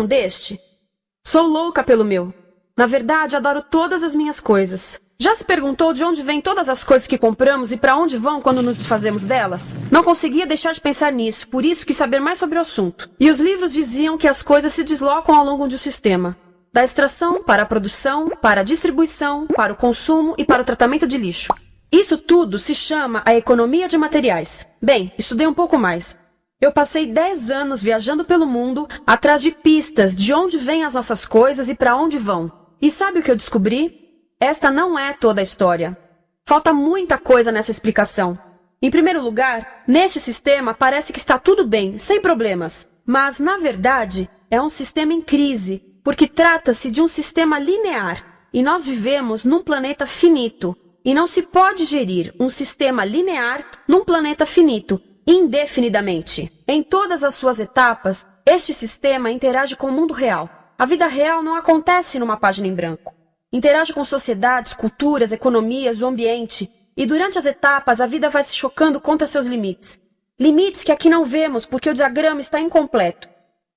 um deste? Sou louca pelo meu. Na verdade, adoro todas as minhas coisas. Já se perguntou de onde vêm todas as coisas que compramos e para onde vão quando nos desfazemos delas? Não conseguia deixar de pensar nisso, por isso quis saber mais sobre o assunto. E os livros diziam que as coisas se deslocam ao longo de um sistema. Da extração, para a produção, para a distribuição, para o consumo e para o tratamento de lixo. Isso tudo se chama a economia de materiais. Bem, estudei um pouco mais. Eu passei 10 anos viajando pelo mundo, atrás de pistas de onde vêm as nossas coisas e para onde vão. E sabe o que eu descobri? Esta não é toda a história. Falta muita coisa nessa explicação. Em primeiro lugar, neste sistema parece que está tudo bem, sem problemas. Mas, na verdade, é um sistema em crise, porque trata-se de um sistema linear. E nós vivemos num planeta finito. E não se pode gerir um sistema linear num planeta finito, indefinidamente. Em todas as suas etapas, este sistema interage com o mundo real. A vida real não acontece numa página em branco. Interage com sociedades, culturas, economias, o ambiente. E durante as etapas, a vida vai se chocando contra seus limites. Limites que aqui não vemos porque o diagrama está incompleto.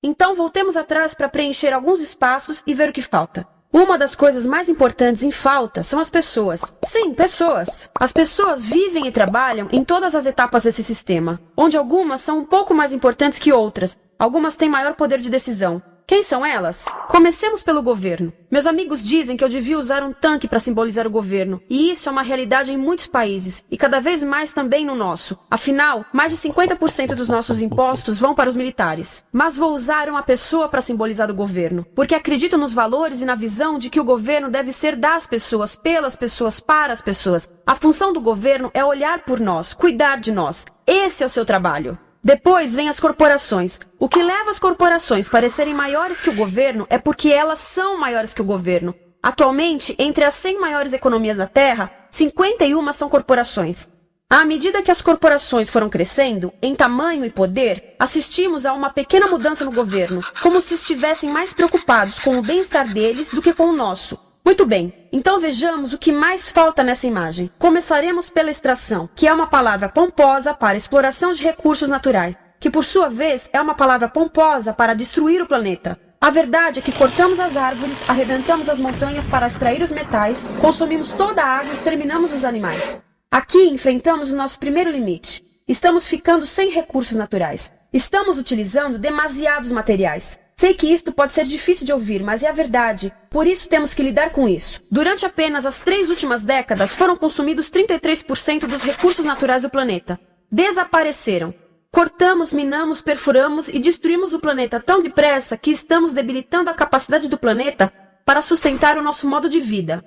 Então, voltemos atrás para preencher alguns espaços e ver o que falta. Uma das coisas mais importantes em falta são as pessoas. Sim, pessoas. As pessoas vivem e trabalham em todas as etapas desse sistema, onde algumas são um pouco mais importantes que outras. Algumas têm maior poder de decisão. Quem são elas? Comecemos pelo governo. Meus amigos dizem que eu devia usar um tanque para simbolizar o governo. E isso é uma realidade em muitos países, e cada vez mais também no nosso. Afinal, mais de 50% dos nossos impostos vão para os militares. Mas vou usar uma pessoa para simbolizar o governo, porque acredito nos valores e na visão de que o governo deve ser das pessoas, pelas pessoas, para as pessoas. A função do governo é olhar por nós, cuidar de nós. Esse é o seu trabalho. Depois vem as corporações. O que leva as corporações a parecerem maiores que o governo é porque elas são maiores que o governo. Atualmente, entre as 100 maiores economias da Terra, 51 são corporações. À medida que as corporações foram crescendo, em tamanho e poder, assistimos a uma pequena mudança no governo, como se estivessem mais preocupados com o bem-estar deles do que com o nosso. Muito bem, então vejamos o que mais falta nessa imagem. Começaremos pela extração, que é uma palavra pomposa para exploração de recursos naturais, que por sua vez é uma palavra pomposa para destruir o planeta. A verdade é que cortamos as árvores, arrebentamos as montanhas para extrair os metais, consumimos toda a água e exterminamos os animais. Aqui enfrentamos o nosso primeiro limite. Estamos ficando sem recursos naturais. Estamos utilizando demasiados materiais. Sei que isto pode ser difícil de ouvir, mas é a verdade. Por isso temos que lidar com isso. Durante apenas as 3 últimas décadas, foram consumidos 33% dos recursos naturais do planeta. Desapareceram. Cortamos, minamos, perfuramos e destruímos o planeta tão depressa que estamos debilitando a capacidade do planeta para sustentar o nosso modo de vida.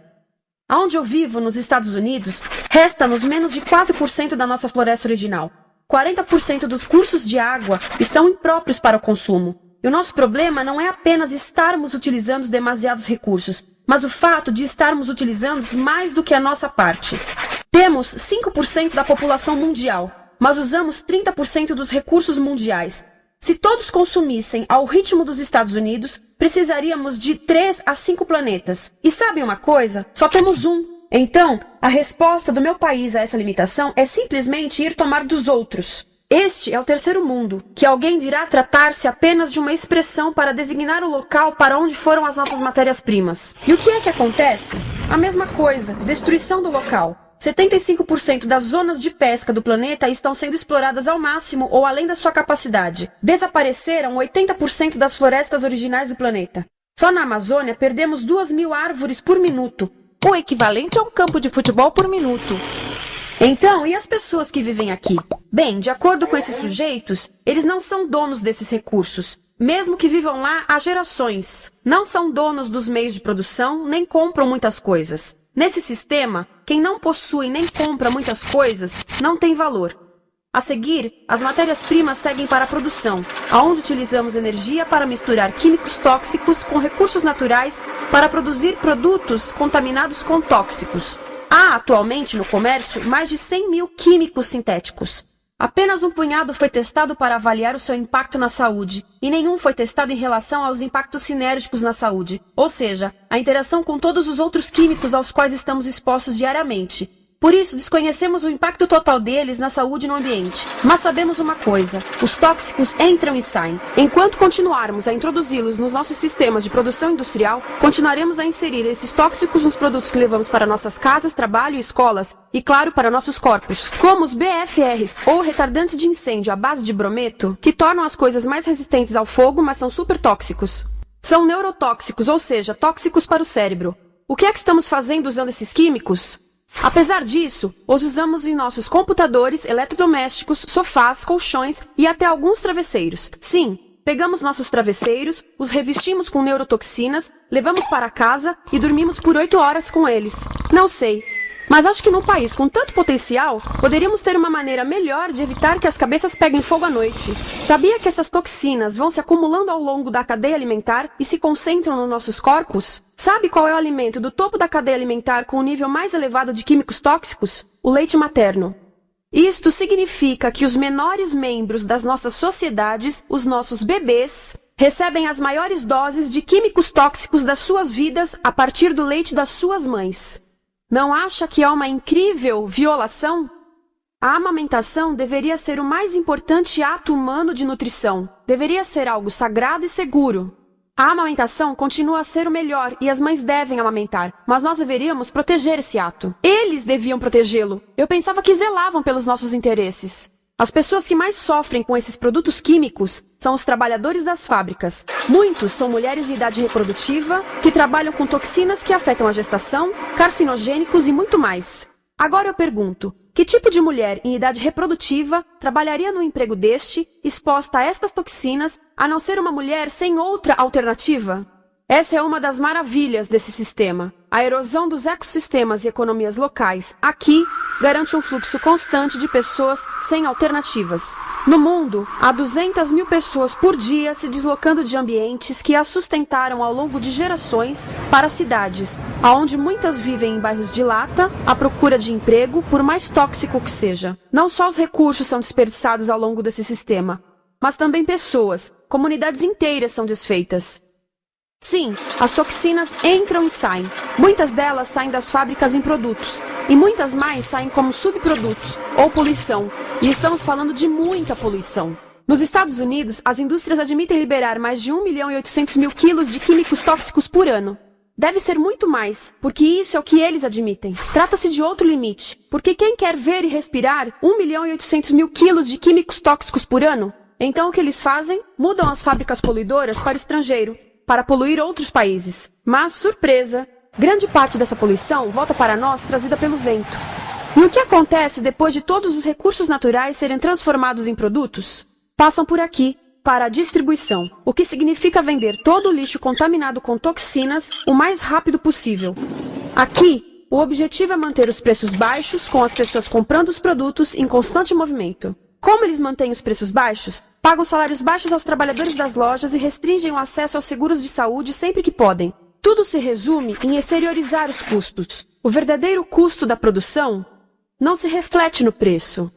Aonde eu vivo, nos Estados Unidos, resta-nos menos de 4% da nossa floresta original. 40% dos cursos de água estão impróprios para o consumo. E o nosso problema não é apenas estarmos utilizando demasiados recursos, mas o fato de estarmos utilizando mais do que a nossa parte. Temos 5% da população mundial, mas usamos 30% dos recursos mundiais. Se todos consumissem ao ritmo dos Estados Unidos, precisaríamos de 3 a 5 planetas. E sabem uma coisa? Só temos um. Então, a resposta do meu país a essa limitação é simplesmente ir tomar dos outros. Este é o terceiro mundo, que alguém dirá tratar-se apenas de uma expressão para designar o local para onde foram as nossas matérias-primas. E o que é que acontece? A mesma coisa, destruição do local. 75% das zonas de pesca do planeta estão sendo exploradas ao máximo ou além da sua capacidade. Desapareceram 80% das florestas originais do planeta. Só na Amazônia perdemos 2.000 árvores por minuto, o equivalente a um campo de futebol por minuto. Então, e as pessoas que vivem aqui? Bem, de acordo com esses sujeitos, eles não são donos desses recursos. Mesmo que vivam lá há gerações. Não são donos dos meios de produção, nem compram muitas coisas. Nesse sistema, quem não possui nem compra muitas coisas não tem valor. A seguir, as matérias-primas seguem para a produção, aonde utilizamos energia para misturar químicos tóxicos com recursos naturais para produzir produtos contaminados com tóxicos. Há atualmente no comércio mais de 100.000 químicos sintéticos. Apenas um punhado foi testado para avaliar o seu impacto na saúde, e nenhum foi testado em relação aos impactos sinérgicos na saúde, ou seja, a interação com todos os outros químicos aos quais estamos expostos diariamente. Por isso, desconhecemos o impacto total deles na saúde e no ambiente. Mas sabemos uma coisa: os tóxicos entram e saem. Enquanto continuarmos a introduzi-los nos nossos sistemas de produção industrial, continuaremos a inserir esses tóxicos nos produtos que levamos para nossas casas, trabalho e escolas, e claro, para nossos corpos. Como os BFRs, ou retardantes de incêndio à base de brometo, que tornam as coisas mais resistentes ao fogo, mas são super tóxicos. São neurotóxicos, ou seja, tóxicos para o cérebro. O que é que estamos fazendo usando esses químicos? Apesar disso, os usamos em nossos computadores, eletrodomésticos, sofás, colchões e até alguns travesseiros. Sim, pegamos nossos travesseiros, os revestimos com neurotoxinas, levamos para casa e dormimos por 8 horas com eles. Não sei, mas acho que num país com tanto potencial, poderíamos ter uma maneira melhor de evitar que as cabeças peguem fogo à noite. Sabia que essas toxinas vão se acumulando ao longo da cadeia alimentar e se concentram nos nossos corpos? Sabe qual é o alimento do topo da cadeia alimentar com o nível mais elevado de químicos tóxicos? O leite materno. Isto significa que os menores membros das nossas sociedades, os nossos bebês, recebem as maiores doses de químicos tóxicos das suas vidas a partir do leite das suas mães. Não acha que é uma incrível violação? A amamentação deveria ser o mais importante ato humano de nutrição. Deveria ser algo sagrado e seguro. A amamentação continua a ser o melhor e as mães devem amamentar, mas nós deveríamos proteger esse ato. Eles deviam protegê-lo. Eu pensava que zelavam pelos nossos interesses. As pessoas que mais sofrem com esses produtos químicos são os trabalhadores das fábricas. Muitos são mulheres em idade reprodutiva, que trabalham com toxinas que afetam a gestação, carcinogênicos e muito mais. Agora eu pergunto, que tipo de mulher em idade reprodutiva trabalharia num emprego deste, exposta a estas toxinas, a não ser uma mulher sem outra alternativa? Essa é uma das maravilhas desse sistema. A erosão dos ecossistemas e economias locais aqui garante um fluxo constante de pessoas sem alternativas. No mundo, há 200 mil pessoas por dia se deslocando de ambientes que as sustentaram ao longo de gerações para cidades, onde muitas vivem em bairros de lata, à procura de emprego, por mais tóxico que seja. Não só os recursos são desperdiçados ao longo desse sistema, mas também pessoas, comunidades inteiras são desfeitas. Sim, as toxinas entram e saem. Muitas delas saem das fábricas em produtos, e muitas mais saem como subprodutos, ou poluição. E estamos falando de muita poluição. Nos Estados Unidos, as indústrias admitem liberar mais de 1.800.000 quilos de químicos tóxicos por ano. Deve ser muito mais, porque isso é o que eles admitem. Trata-se de outro limite, porque quem quer ver e respirar 1.800.000 quilos de químicos tóxicos por ano? Então o que eles fazem? Mudam as fábricas poluidoras para o estrangeiro, para poluir outros países. Mas, surpresa, grande parte dessa poluição volta para nós trazida pelo vento. E o que acontece depois de todos os recursos naturais serem transformados em produtos? Passam por aqui, para a distribuição, o que significa vender todo o lixo contaminado com toxinas o mais rápido possível. Aqui, o objetivo é manter os preços baixos, com as pessoas comprando os produtos em constante movimento. Como eles mantêm os preços baixos? Pagam salários baixos aos trabalhadores das lojas e restringem o acesso aos seguros de saúde sempre que podem. Tudo se resume em exteriorizar os custos. O verdadeiro custo da produção não se reflete no preço.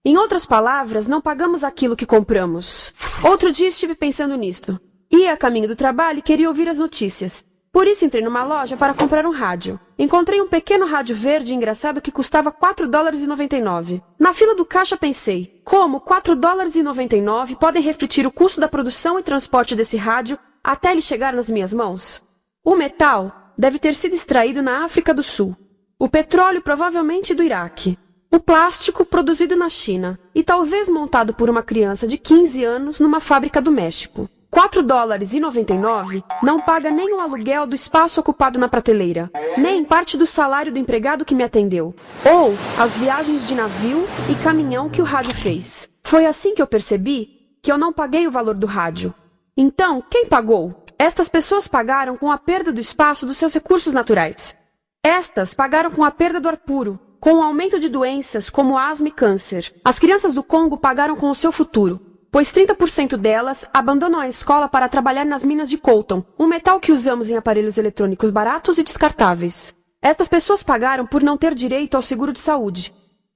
Em outras palavras, não pagamos aquilo que compramos. Outro dia estive pensando nisto. Ia a caminho do trabalho e queria ouvir as notícias. Por isso entrei numa loja para comprar um rádio. Encontrei um pequeno rádio verde engraçado que custava $4,99. Na fila do caixa pensei, como $4,99 podem refletir o custo da produção e transporte desse rádio até ele chegar nas minhas mãos? O metal deve ter sido extraído na África do Sul. O petróleo provavelmente do Iraque. O plástico produzido na China e talvez montado por uma criança de 15 anos numa fábrica do México. $4,99 não paga nem o aluguel do espaço ocupado na prateleira, nem parte do salário do empregado que me atendeu, ou as viagens de navio e caminhão que o rádio fez. Foi assim que eu percebi que eu não paguei o valor do rádio. Então, quem pagou? Estas pessoas pagaram com a perda do espaço dos seus recursos naturais. Estas pagaram com a perda do ar puro, com o aumento de doenças como asma e câncer. As crianças do Congo pagaram com o seu futuro, pois 30% delas abandonam a escola para trabalhar nas minas de coltan, um metal que usamos em aparelhos eletrônicos baratos e descartáveis. Estas pessoas pagaram por não ter direito ao seguro de saúde.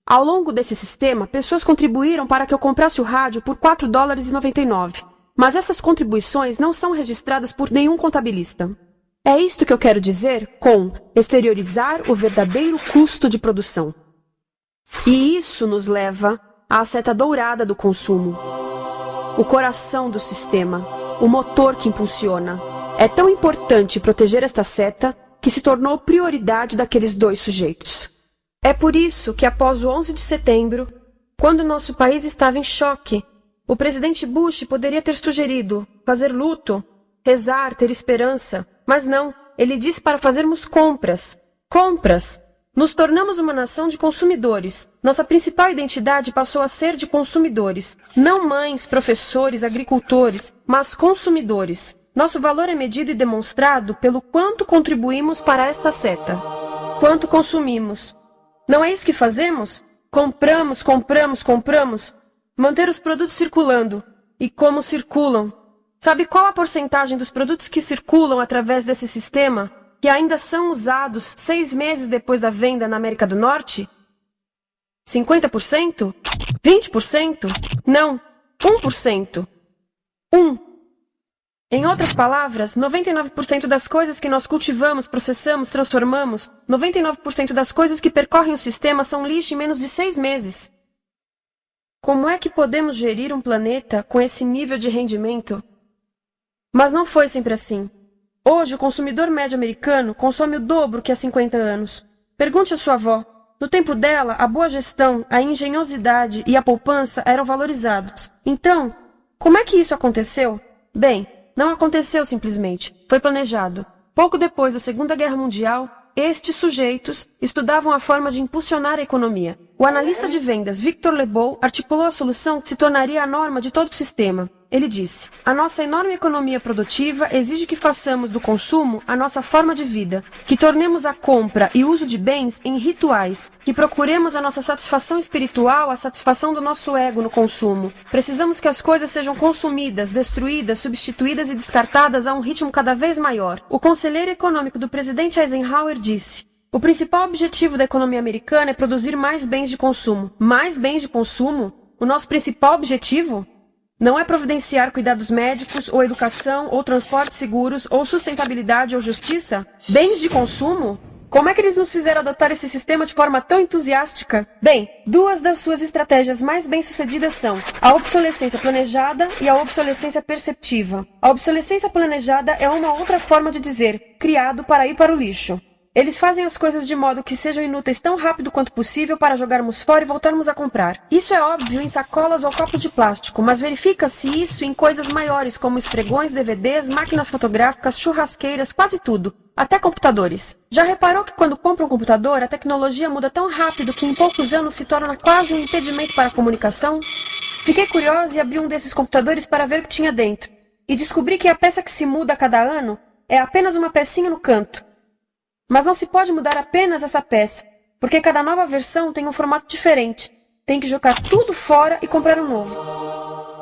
Ao longo desse sistema, pessoas contribuíram para que eu comprasse o rádio por $4,99. Mas essas contribuições não são registradas por nenhum contabilista. É isto que eu quero dizer com exteriorizar o verdadeiro custo de produção. E isso nos leva à seta dourada do consumo. O coração do sistema, o motor que impulsiona. É tão importante proteger esta seta que se tornou prioridade daqueles dois sujeitos. É por isso que após o 11 de setembro, quando nosso país estava em choque, o presidente Bush poderia ter sugerido fazer luto, rezar, ter esperança, mas não, ele disse para fazermos compras. Compras! Nos tornamos uma nação de consumidores. Nossa principal identidade passou a ser de consumidores. Não mães, professores, agricultores, mas consumidores. Nosso valor é medido e demonstrado pelo quanto contribuímos para esta seta. Quanto consumimos. Não é isso que fazemos? Compramos, compramos, compramos. Manter os produtos circulando. E como circulam? Sabe qual a porcentagem dos produtos que circulam através desse sistema que ainda são usados 6 meses depois da venda na América do Norte? 50%? 20%? Não, 1%. 1. Em outras palavras, 99% das coisas que nós cultivamos, processamos, transformamos, 99% das coisas que percorrem o sistema são lixo em menos de 6 meses. Como é que podemos gerir um planeta com esse nível de rendimento? Mas não foi sempre assim. Hoje, o consumidor médio americano consome o dobro que há 50 anos. Pergunte à sua avó. No tempo dela, a boa gestão, a engenhosidade e a poupança eram valorizados. Então, como é que isso aconteceu? Bem, não aconteceu simplesmente. Foi planejado. Pouco depois da Segunda Guerra Mundial, estes sujeitos estudavam a forma de impulsionar a economia. O analista de vendas Victor Lebow articulou a solução que se tornaria a norma de todo o sistema. Ele disse: a nossa enorme economia produtiva exige que façamos do consumo a nossa forma de vida, que tornemos a compra e uso de bens em rituais, que procuremos a nossa satisfação espiritual, a satisfação do nosso ego no consumo. Precisamos que as coisas sejam consumidas, destruídas, substituídas e descartadas a um ritmo cada vez maior. O conselheiro econômico do presidente Eisenhower disse: o principal objetivo da economia americana é produzir mais bens de consumo. Mais bens de consumo? O nosso principal objetivo? Não é providenciar cuidados médicos, ou educação, ou transportes seguros, ou sustentabilidade, ou justiça? Bens de consumo? Como é que eles nos fizeram adotar esse sistema de forma tão entusiástica? Bem, 2 das suas estratégias mais bem-sucedidas são a obsolescência planejada e a obsolescência perceptiva. A obsolescência planejada é uma outra forma de dizer criado para ir para o lixo. Eles fazem as coisas de modo que sejam inúteis tão rápido quanto possível para jogarmos fora e voltarmos a comprar. Isso é óbvio em sacolas ou copos de plástico, mas verifica-se isso em coisas maiores como esfregões, DVDs, máquinas fotográficas, churrasqueiras, quase tudo, até computadores. Já reparou que quando compra um computador, a tecnologia muda tão rápido que em poucos anos se torna quase um impedimento para a comunicação? Fiquei curiosa e abri um desses computadores para ver o que tinha dentro, e descobri que a peça que se muda a cada ano é apenas uma pecinha no canto. Mas não se pode mudar apenas essa peça, porque cada nova versão tem um formato diferente. Tem que jogar tudo fora e comprar um novo.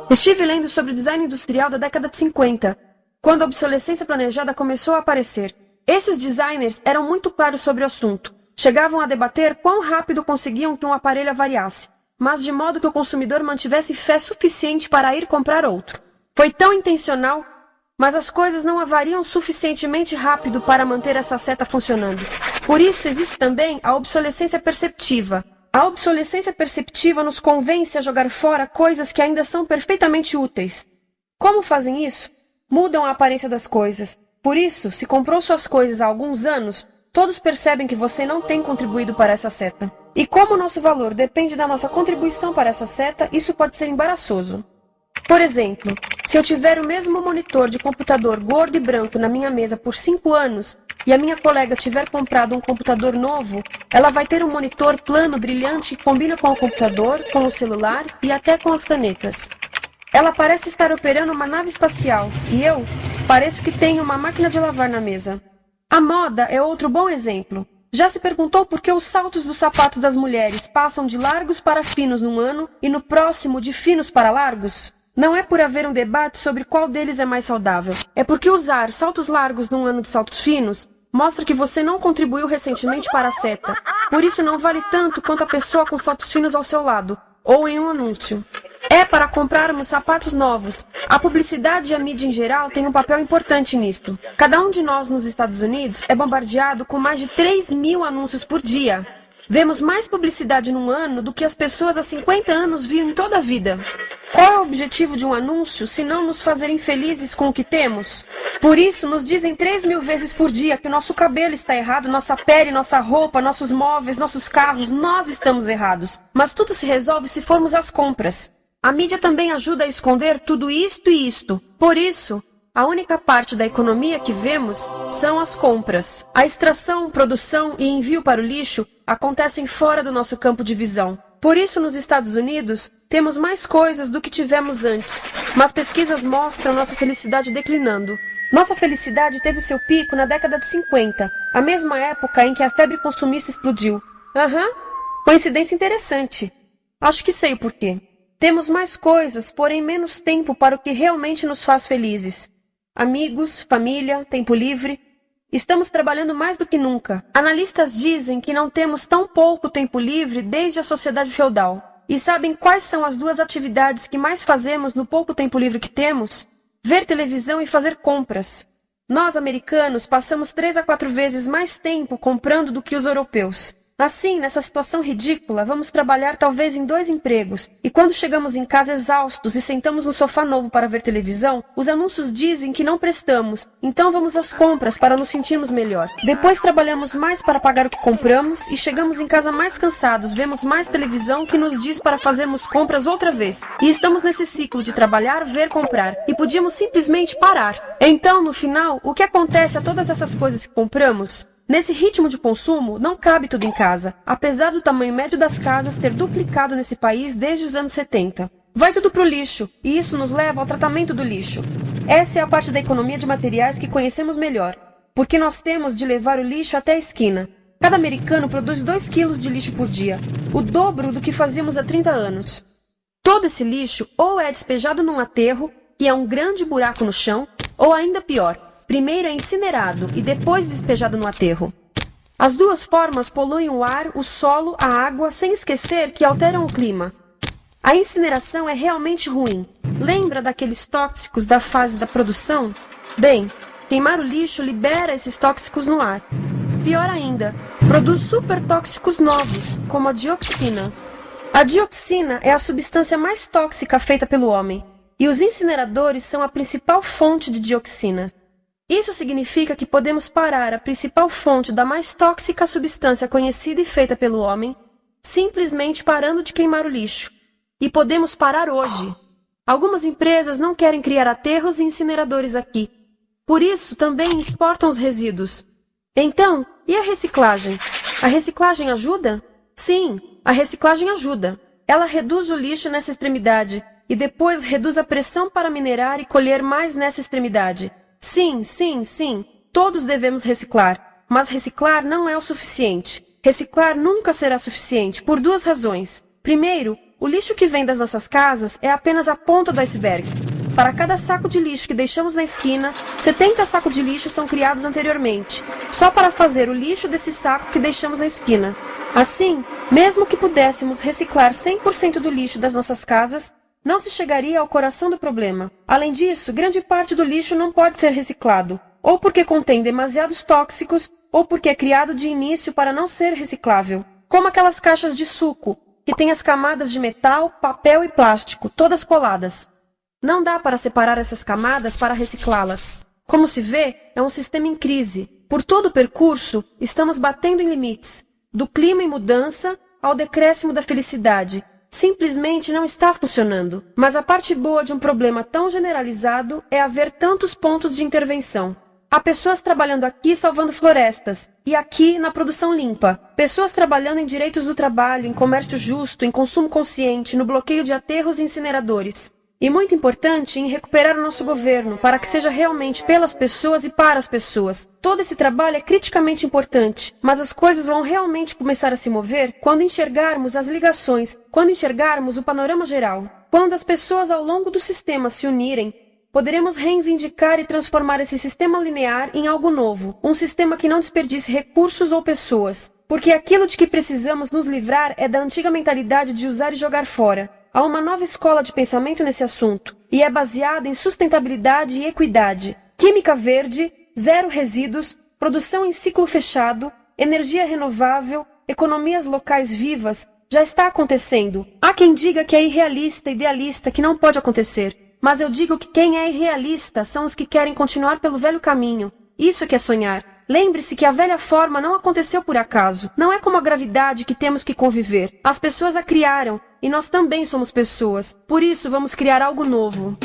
Estive lendo sobre o design industrial da década de 50, quando a obsolescência planejada começou a aparecer. Esses designers eram muito claros sobre o assunto. Chegavam a debater quão rápido conseguiam que um aparelho avariasse, mas de modo que o consumidor mantivesse fé suficiente para ir comprar outro. Foi tão intencional, mas as coisas não avariam suficientemente rápido para manter essa seta funcionando. Por isso existe também a obsolescência perceptiva. A obsolescência perceptiva nos convence a jogar fora coisas que ainda são perfeitamente úteis. Como fazem isso? Mudam a aparência das coisas. Por isso, se comprou suas coisas há alguns anos, todos percebem que você não tem contribuído para essa seta. E como o nosso valor depende da nossa contribuição para essa seta, isso pode ser embaraçoso. Por exemplo, se eu tiver o mesmo monitor de computador gordo e branco na minha mesa por 5 anos e a minha colega tiver comprado um computador novo, ela vai ter um monitor plano, brilhante que combina com o computador, com o celular e até com as canetas. Ela parece estar operando uma nave espacial e eu pareço que tenho uma máquina de lavar na mesa. A moda é outro bom exemplo. Já se perguntou por que os saltos dos sapatos das mulheres passam de largos para finos num ano e no próximo de finos para largos? Não é por haver um debate sobre qual deles é mais saudável. É porque usar saltos largos num ano de saltos finos mostra que você não contribuiu recentemente para a seta. Por isso não vale tanto quanto a pessoa com saltos finos ao seu lado, ou em um anúncio. É para comprarmos sapatos novos. A publicidade e a mídia em geral têm um papel importante nisto. Cada um de nós nos Estados Unidos é bombardeado com mais de 3.000 anúncios por dia. Vemos mais publicidade num ano do que as pessoas há 50 anos viam em toda a vida. Qual é o objetivo de um anúncio, se não nos fazerem felizes com o que temos? Por isso, nos dizem 3.000 vezes por dia que o nosso cabelo está errado, nossa pele, nossa roupa, nossos móveis, nossos carros, nós estamos errados. Mas tudo se resolve se formos às compras. A mídia também ajuda a esconder tudo isto e isto. Por isso, a única parte da economia que vemos são as compras. A extração, produção e envio para o lixo acontecem fora do nosso campo de visão. Por isso, nos Estados Unidos, temos mais coisas do que tivemos antes. Mas pesquisas mostram nossa felicidade declinando. Nossa felicidade teve seu pico na década de 50, a mesma época em que a febre consumista explodiu. Coincidência interessante. Acho que sei o porquê. Temos mais coisas, porém menos tempo para o que realmente nos faz felizes. Amigos, família, tempo livre. Estamos trabalhando mais do que nunca. Analistas dizem que não temos tão pouco tempo livre desde a sociedade feudal. E sabem quais são as duas atividades que mais fazemos no pouco tempo livre que temos? Ver televisão e fazer compras. Nós, americanos, passamos 3 a 4 vezes mais tempo comprando do que os europeus. Assim, nessa situação ridícula, vamos trabalhar talvez em 2 empregos, e quando chegamos em casa exaustos e sentamos no sofá novo para ver televisão, os anúncios dizem que não prestamos, então vamos às compras para nos sentirmos melhor. Depois trabalhamos mais para pagar o que compramos, e chegamos em casa mais cansados, vemos mais televisão que nos diz para fazermos compras outra vez, e estamos nesse ciclo de trabalhar, ver, comprar, e podíamos simplesmente parar. Então, no final, o que acontece a todas essas coisas que compramos? Nesse ritmo de consumo, não cabe tudo em casa, apesar do tamanho médio das casas ter duplicado nesse país desde os anos 70. Vai tudo pro lixo, e isso nos leva ao tratamento do lixo. Essa é a parte da economia de materiais que conhecemos melhor, porque nós temos de levar o lixo até a esquina. Cada americano produz 2 quilos de lixo por dia, o dobro do que fazíamos há 30 anos. Todo esse lixo ou é despejado num aterro, que é um grande buraco no chão, ou ainda pior, primeiro é incinerado e depois despejado no aterro. As duas formas poluem o ar, o solo, a água, sem esquecer que alteram o clima. A incineração é realmente ruim. Lembra daqueles tóxicos da fase da produção? Bem, queimar o lixo libera esses tóxicos no ar. Pior ainda, produz supertóxicos novos, como a dioxina. A dioxina é a substância mais tóxica feita pelo homem, e os incineradores são a principal fonte de dioxina. Isso significa que podemos parar a principal fonte da mais tóxica substância conhecida e feita pelo homem, simplesmente parando de queimar o lixo. E podemos parar hoje. Algumas empresas não querem criar aterros e incineradores aqui. Por isso, também exportam os resíduos. Então, e a reciclagem? A reciclagem ajuda? Sim, a reciclagem ajuda. Ela reduz o lixo nessa extremidade e depois reduz a pressão para minerar e colher mais nessa extremidade. Sim, sim, sim, todos devemos reciclar, mas reciclar não é o suficiente. Reciclar nunca será suficiente, por 2 razões. Primeiro, o lixo que vem das nossas casas é apenas a ponta do iceberg. Para cada saco de lixo que deixamos na esquina, 70 sacos de lixo são criados anteriormente, só para fazer o lixo desse saco que deixamos na esquina. Assim, mesmo que pudéssemos reciclar 100% do lixo das nossas casas, não se chegaria ao coração do problema. Além disso, grande parte do lixo não pode ser reciclado, ou porque contém demasiados tóxicos, ou porque é criado de início para não ser reciclável. Como aquelas caixas de suco, que têm as camadas de metal, papel e plástico, todas coladas. Não dá para separar essas camadas para reciclá-las. Como se vê, é um sistema em crise. Por todo o percurso, estamos batendo em limites, do clima em mudança ao decréscimo da felicidade. Simplesmente não está funcionando. Mas a parte boa de um problema tão generalizado é haver tantos pontos de intervenção. Há pessoas trabalhando aqui salvando florestas, e aqui na produção limpa. Pessoas trabalhando em direitos do trabalho, em comércio justo, em consumo consciente, no bloqueio de aterros e incineradores. E muito importante, em recuperar o nosso governo, para que seja realmente pelas pessoas e para as pessoas. Todo esse trabalho é criticamente importante, mas as coisas vão realmente começar a se mover quando enxergarmos as ligações, quando enxergarmos o panorama geral. Quando as pessoas ao longo do sistema se unirem, poderemos reivindicar e transformar esse sistema linear em algo novo, um sistema que não desperdice recursos ou pessoas. Porque aquilo de que precisamos nos livrar é da antiga mentalidade de usar e jogar fora. Há uma nova escola de pensamento nesse assunto, e é baseada em sustentabilidade e equidade, química verde, 0 resíduos, produção em ciclo fechado, energia renovável, economias locais vivas, já está acontecendo. Há quem diga que é irrealista, idealista, que não pode acontecer. Mas eu digo que quem é irrealista são os que querem continuar pelo velho caminho. Isso que é sonhar. Lembre-se que a velha forma não aconteceu por acaso. Não é como a gravidade que temos que conviver. As pessoas a criaram, e nós também somos pessoas. Por isso vamos criar algo novo.